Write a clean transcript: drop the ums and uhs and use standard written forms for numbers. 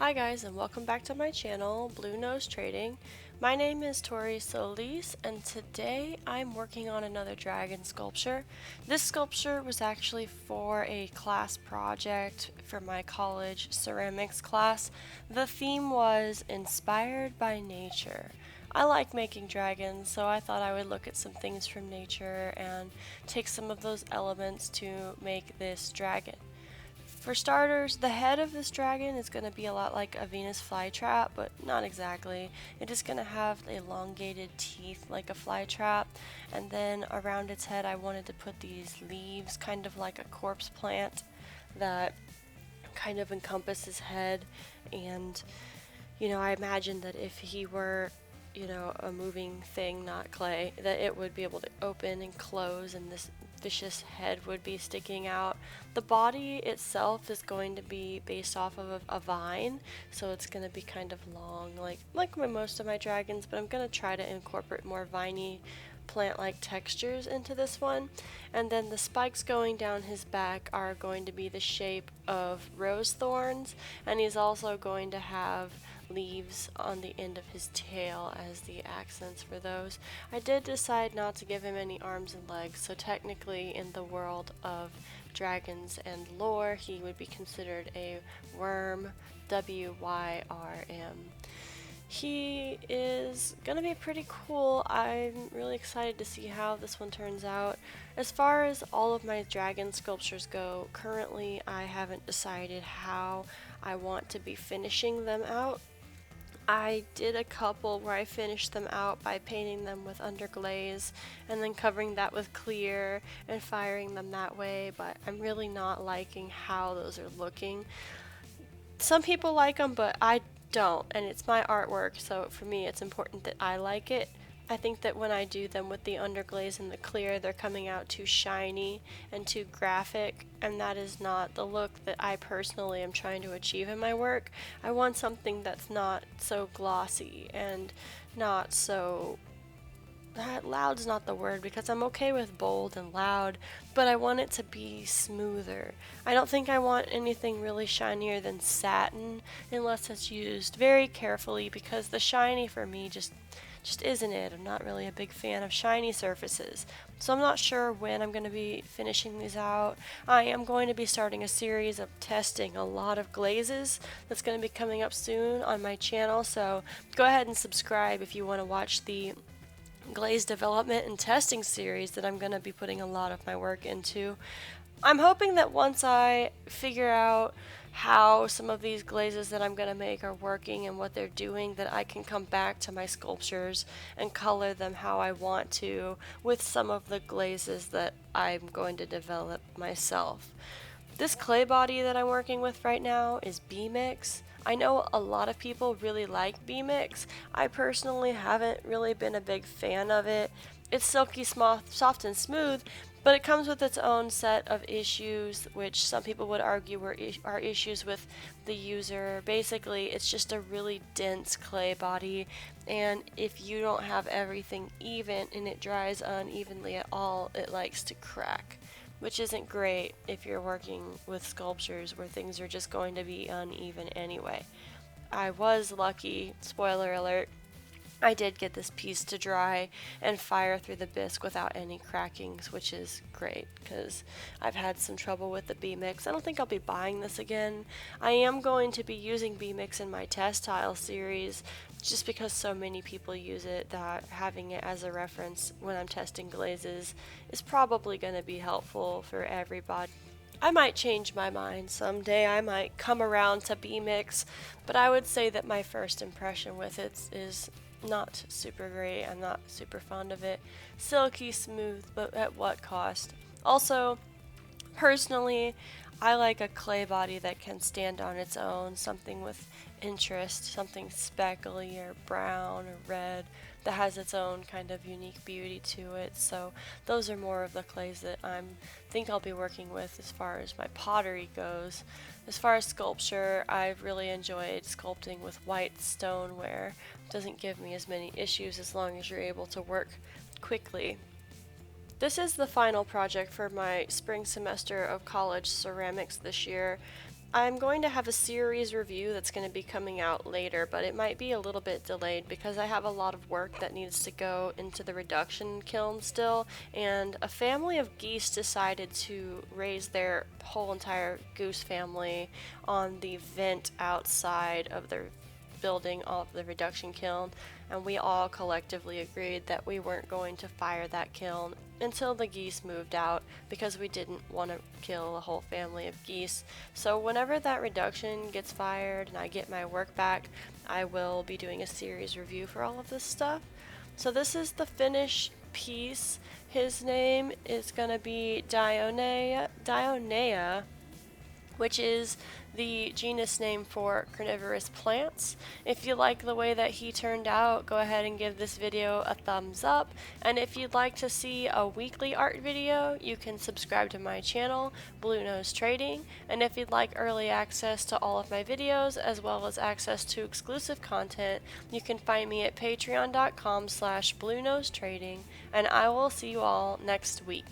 Hi guys, and welcome back to my channel, Blue Nose Trading. My name is Tori Solis, and today I'm working on another dragon sculpture. This sculpture was actually for a class project for my college ceramics class. The theme was inspired by nature. I like making dragons, so I thought I would look at some things from nature and take some of those elements to make this dragon. For starters, the head of this dragon is going to be a lot like a Venus flytrap, but not exactly. It is going to have elongated teeth like a flytrap, and then around its head I wanted to put these leaves, kind of like a corpse plant, that kind of encompass his head. And I imagined that if he were a moving thing, not clay, that it would be able to open and close and this vicious head would be sticking out. The body itself is going to be based off of a vine, so it's going to be kind of long, like most of my dragons, but I'm going to try to incorporate more viney plant-like textures into this one. And then the spikes going down his back are going to be the shape of rose thorns, and he's also going to have leaves on the end of his tail as the accents for those. I did decide not to give him any arms and legs, so technically in the world of dragons and lore he would be considered a worm, W-Y-R-M. He is gonna be pretty cool. I'm really excited to see how this one turns out. As far as all of my dragon sculptures go, currently I haven't decided how I want to be finishing them out. I did a couple where I finished them out by painting them with underglaze and then covering that with clear and firing them that way, but I'm really not liking how those are looking. Some people like them, but I don't, and it's my artwork, so for me it's important that I like it. I think that when I do them with the underglaze and the clear, they're coming out too shiny and too graphic, and that is not the look that I personally am trying to achieve in my work. I want something that's not so glossy and not so loud's not the word, because I'm okay with bold and loud, but I want it to be smoother. I don't think I want anything really shinier than satin unless it's used very carefully, because the shiny for me just isn't it. I'm not really a big fan of shiny surfaces. So I'm not sure when I'm going to be finishing these out. I am going to be starting a series of testing a lot of glazes that's going to be coming up soon on my channel, so go ahead and subscribe if you want to watch the glaze development and testing series that I'm going to be putting a lot of my work into. I'm hoping that once I figure out how some of these glazes that I'm going to make are working and what they're doing, that I can come back to my sculptures and color them how I want to with some of the glazes that I'm going to develop myself. This clay body that I'm working with right now is B-Mix. I know a lot of people really like B-Mix. I personally haven't really been a big fan of it. It's silky, soft, and smooth, but it comes with its own set of issues, which some people would argue are issues with the user. Basically, it's just a really dense clay body, and if you don't have everything even and it dries unevenly at all, it likes to crack, which isn't great if you're working with sculptures where things are just going to be uneven anyway. I was lucky, spoiler alert, I did get this piece to dry and fire through the bisque without any crackings, which is great because I've had some trouble with the B-Mix. I don't think I'll be buying this again. I am going to be using B-Mix in my test tile series just because so many people use it that having it as a reference when I'm testing glazes is probably going to be helpful for everybody. I might change my mind someday. I might come around to B-Mix, but I would say that my first impression with it is not super great. I'm not super fond of it. Silky smooth, but at what cost? Also, personally, I like a clay body that can stand on its own, something with interest, something speckly or brown or red that has its own kind of unique beauty to it. So those are more of the clays that I think I'll be working with as far as my pottery goes. As far as sculpture, I've really enjoyed sculpting with white stoneware. It doesn't give me as many issues as long as you're able to work quickly. This is the final project for my spring semester of college ceramics this year. I'm going to have a series review that's going to be coming out later, but it might be a little bit delayed because I have a lot of work that needs to go into the reduction kiln still, and a family of geese decided to raise their whole entire goose family on the vent outside of their building off the reduction kiln, and we all collectively agreed that we weren't going to fire that kiln until the geese moved out because we didn't want to kill a whole family of geese. So whenever that reduction gets fired and I get my work back, I will be doing a series review for all of this stuff. So this is the finished piece. His name is going to be Dionaea, which is the genus name for carnivorous plants. If you like the way that he turned out, go ahead and give this video a thumbs up. And if you'd like to see a weekly art video, you can subscribe to my channel, Blue Nose Trading. And if you'd like early access to all of my videos, as well as access to exclusive content, you can find me at patreon.com/bluenosetrading. And I will see you all next week.